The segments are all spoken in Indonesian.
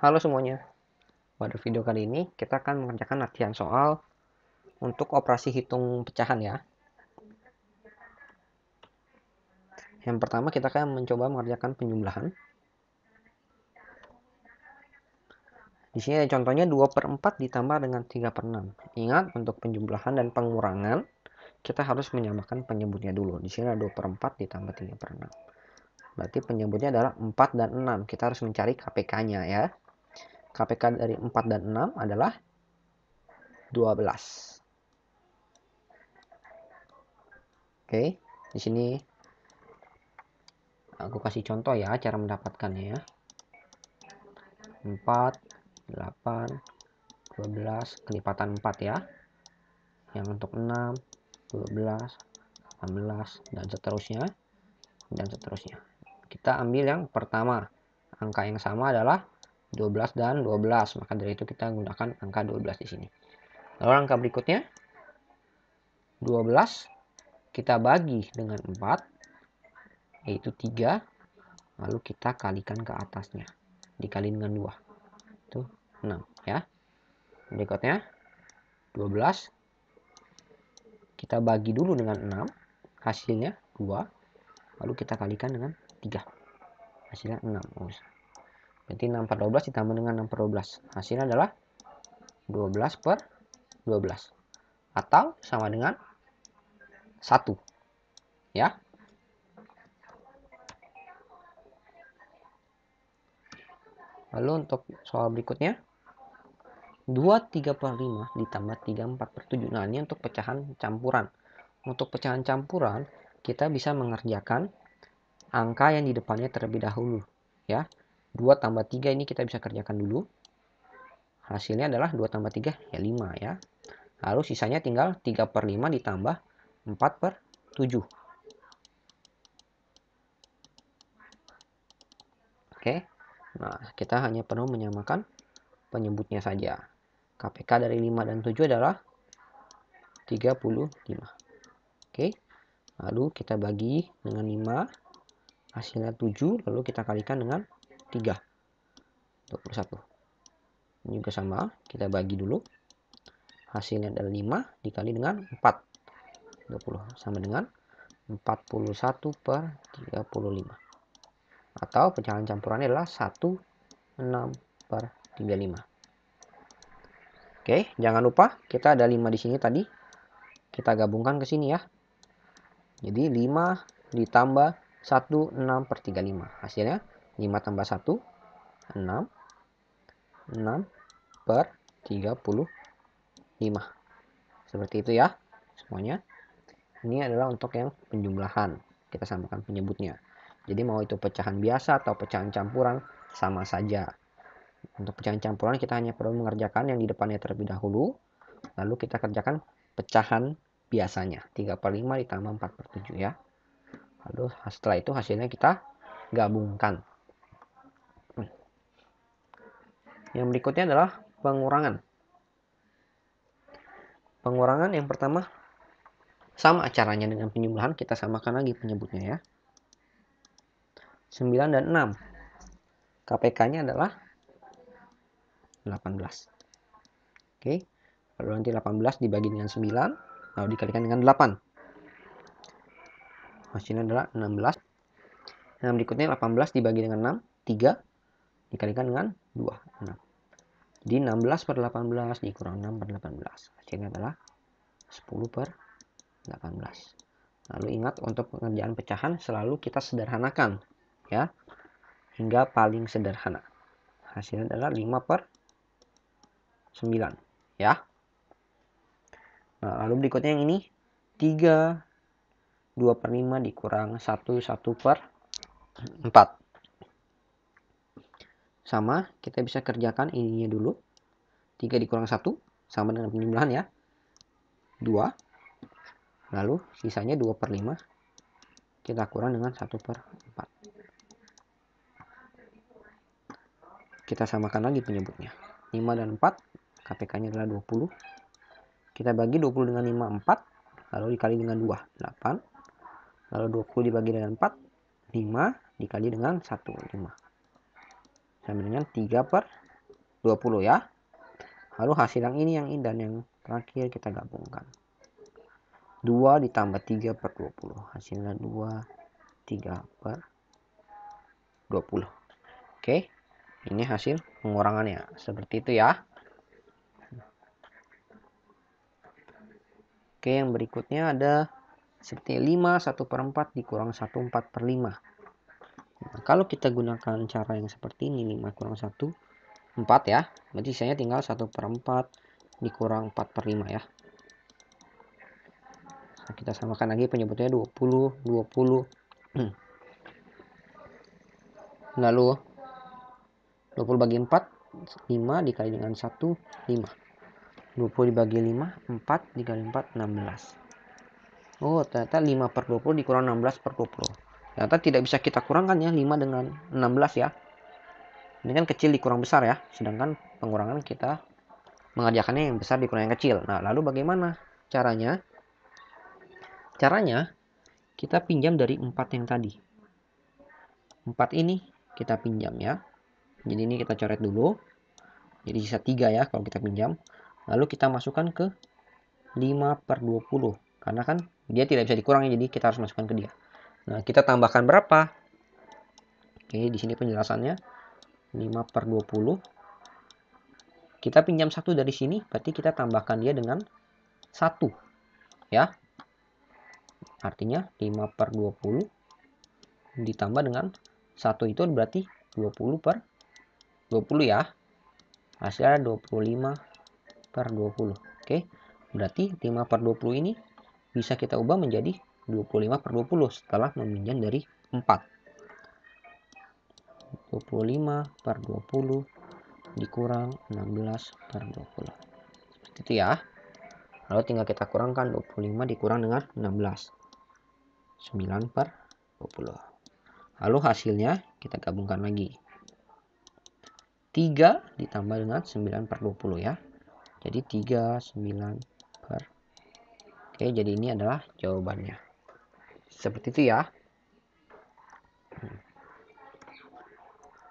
Halo semuanya, pada video kali ini kita akan mengerjakan latihan soal untuk operasi hitung pecahan ya. Yang pertama kita akan mencoba mengerjakan penjumlahan. Di sini ada contohnya 2/4 ditambah dengan 3/6. Ingat, untuk penjumlahan dan pengurangan kita harus menyamakan penyebutnya dulu. Di sini ada 2/4 ditambah 3/6. Berarti penyebutnya adalah 4 dan 6. Kita harus mencari KPK-nya ya. KPK dari 4 dan 6 adalah 12. Oke, di sini aku kasih contoh ya cara mendapatkannya ya. 4, 8, 12, kelipatan 4 ya. Yang untuk 6, 12, 18, dan seterusnya. Dan seterusnya. Kita ambil yang pertama. Angka yang sama adalah 12 dan 12. Maka dari itu kita gunakan angka 12 di sini. Lalu angka berikutnya 12 kita bagi dengan 4, yaitu 3. Lalu kita kalikan ke atasnya. Dikali dengan 2. Itu 6 ya. Berikutnya 12 kita bagi dulu dengan 6, hasilnya 2, lalu kita kalikan dengan 3, hasilnya 6. Berarti 6/12 ditambah dengan 6/12, hasilnya adalah 12/12 atau sama dengan 1 ya. Lalu untuk soal berikutnya 2/3/5 ditambah 3/4/7. Nah, ini untuk pecahan campuran. Untuk pecahan campuran kita bisa mengerjakan angka yang di depannya terlebih dahulu ya. 2 tambah 3 ini kita bisa kerjakan dulu. Hasilnya adalah 2 tambah 3 ya 5 ya. Lalu sisanya tinggal 3/5 ditambah 4/7. Oke. Nah, kita hanya perlu menyamakan penyebutnya saja. KPK dari 5 dan 7 adalah 35. Oke. Lalu kita bagi dengan 5, hasilnya 7, lalu kita kalikan dengan 3, 21. Ini juga sama, kita bagi dulu. Hasilnya adalah 5 dikali dengan 4, 20, sama dengan 41/35. Atau pecahan campurannya adalah 16/35. Oke, jangan lupa kita ada 5 di sini tadi. Kita gabungkan ke sini ya. Jadi 5 ditambah 1, 6/35. Hasilnya 5 tambah 1, 6. 6/35. Seperti itu ya semuanya. Ini adalah untuk yang penjumlahan. Kita samakan penyebutnya. Jadi mau itu pecahan biasa atau pecahan campuran sama saja. Untuk pecahan campuran kita hanya perlu mengerjakan yang di depannya terlebih dahulu. Lalu kita kerjakan pecahan biasanya. 3/5 ditambah 4/7 ya. Lalu setelah itu hasilnya kita gabungkan. Yang berikutnya adalah pengurangan. Pengurangan yang pertama sama caranya dengan penjumlahan, kita samakan lagi penyebutnya ya. 9 dan 6. KPK-nya adalah 18. Oke. Lalu nanti 18 dibagi dengan 9, lalu dikalikan dengan 8. Hasilnya adalah 16. Yang berikutnya 18 dibagi dengan 6, 3, dikalikan dengan 2, 6. Jadi 16/18 dikurang 6/18. Hasilnya adalah 10/18. Lalu ingat, untuk pengerjaan pecahan selalu kita sederhanakan ya, hingga paling sederhana. Hasilnya adalah 5/9 ya. Nah, lalu berikutnya yang ini 3, 2/5 dikurang 1, 1/4. Sama, kita bisa kerjakan ininya dulu. 3 dikurang 1 sama dengan penjumlahan ya, 2. Lalu sisanya 2/5 kita kurang dengan 1/4. Kita samakan lagi penyebutnya. 5 dan 4, KPK-nya adalah 20. Kita bagi 20 dengan 5, 4. Lalu dikali dengan 2, 8. Lalu 20 dibagi dengan 4, 5. Dikali dengan 1, 5. Sama dengan 3/5. 20 ya. Lalu hasil yang ini dan yang terakhir kita gabungkan. 2 ditambah 3 per 20. Hasilnya 2, 3 per 20. Oke. Ini hasil pengurangannya. Seperti itu ya. Oke, yang berikutnya ada seperti 5 1/4 dikurang 1/4 per 5. Nah, kalau kita gunakan cara yang seperti ini, 5 kurang 1, 4 ya. Berarti sisanya tinggal 1/4 dikurang 4 per 5 ya. Nah, kita samakan lagi penyebutnya 20, 20. Lalu 20 bagi 4, 5 dikali dengan 1, 5. 20 dibagi 5, 4 dikali 4, 16. Oh, ternyata 5 per 20 dikurang 16 per 20. Ternyata tidak bisa kita kurangkan ya 5 dengan 16 ya. Ini kan kecil dikurang besar ya. Sedangkan pengurangan kita mengerjakannya yang besar dikurang yang kecil. Nah, lalu bagaimana caranya? Caranya kita pinjam dari 4 yang tadi. 4 ini kita pinjam ya. Jadi ini kita coret dulu. Jadi sisa 3 ya kalau kita pinjam. Lalu kita masukkan ke 5 per 20. Karena kan dia tidak bisa dikurangi, jadi kita harus masukkan ke dia. Nah, kita tambahkan berapa? Oke, di sini penjelasannya. 5 per 20. Kita pinjam 1 dari sini, berarti kita tambahkan dia dengan 1. Ya. Artinya 5 per 20 ditambah dengan 1 itu berarti 20 per 20 ya. Hasilnya 25 per 20. Oke. Berarti 5 per 20 ini bisa kita ubah menjadi 25 per 20 setelah meminjam dari 4. 25 per 20 dikurang 16 per 20. Seperti itu ya. Lalu tinggal kita kurangkan 25 dikurang dengan 16. 9 per 20. Lalu hasilnya kita gabungkan lagi. 3 ditambah dengan 9 per 20 ya. Jadi 3, 9 per. Oke, jadi ini adalah jawabannya. Seperti itu ya.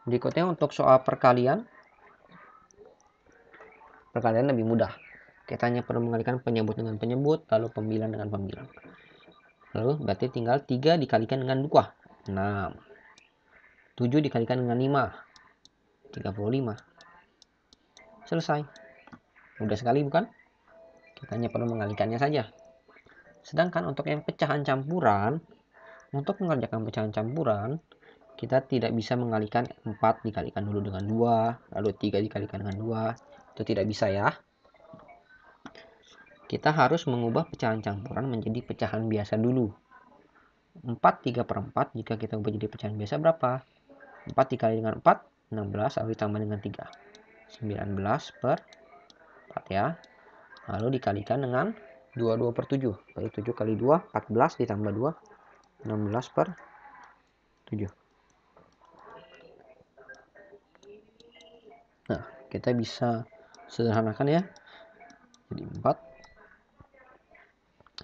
Berikutnya untuk soal perkalian. Perkalian lebih mudah. Kita hanya perlu mengalihkan penyebut dengan penyebut, lalu pembilang dengan pembilang. Lalu berarti tinggal 3 dikalikan dengan 2. 6. 7 dikalikan dengan 5. 35. Selesai. Mudah sekali bukan? Kita hanya perlu mengalihkannya saja. Sedangkan untuk yang pecahan campuran, untuk mengerjakan pecahan campuran, kita tidak bisa mengalihkan 4 dikalikan dulu dengan 2, lalu 3 dikalikan dengan 2. Itu tidak bisa ya. Kita harus mengubah pecahan campuran menjadi pecahan biasa dulu. 4 3 per 4, jika kita ubah jadi pecahan biasa berapa? 4 dikali dengan 4, 16, lalu ditambah dengan 3. 19 per 4 ya. Lalu dikalikan dengan 22 per 7. Berarti 7 kali 2, 14 ditambah 2, 16 per 7. Nah, kita bisa sederhanakan ya. Jadi 4.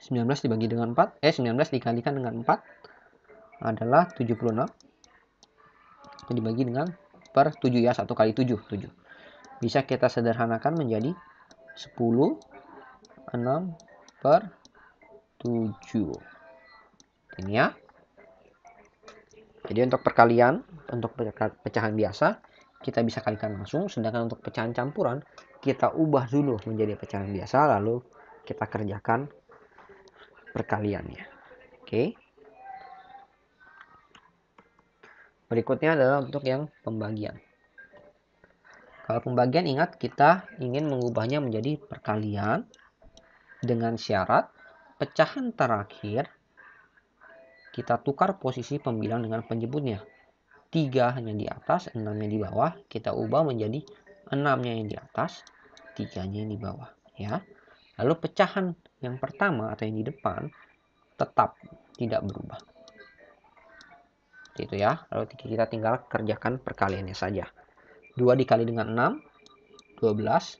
19 dibagi dengan 4. 19 dikalikan dengan 4 adalah 76. Itu dibagi dengan per 7 ya. 1 kali 7. 7. Bisa kita sederhanakan menjadi 10. 6 per 7. Ini ya. Jadi untuk perkalian, untuk pecahan biasa, kita bisa kalikan langsung. Sedangkan untuk pecahan campuran, kita ubah dulu menjadi pecahan biasa, lalu kita kerjakan perkaliannya. Oke. Berikutnya adalah untuk yang pembagian. Kalau pembagian, ingat kita ingin mengubahnya menjadi perkalian dengan syarat pecahan terakhir kita tukar posisi pembilang dengan penyebutnya. 3 hanya di atas, 6-nya di bawah. Kita ubah menjadi 6-nya yang di atas, 3-nya yang di bawah. Ya. Lalu pecahan yang pertama atau yang di depan tetap tidak berubah. Itu ya. Lalu kita tinggal kerjakan perkaliannya saja. 2 dikali dengan 6, 12.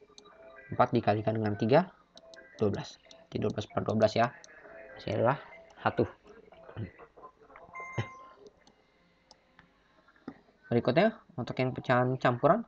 4 dikalikan dengan 3, 12. Jadi 12 per 12 ya. Hasilnya 1. Berikutnya untuk yang pecahan campuran,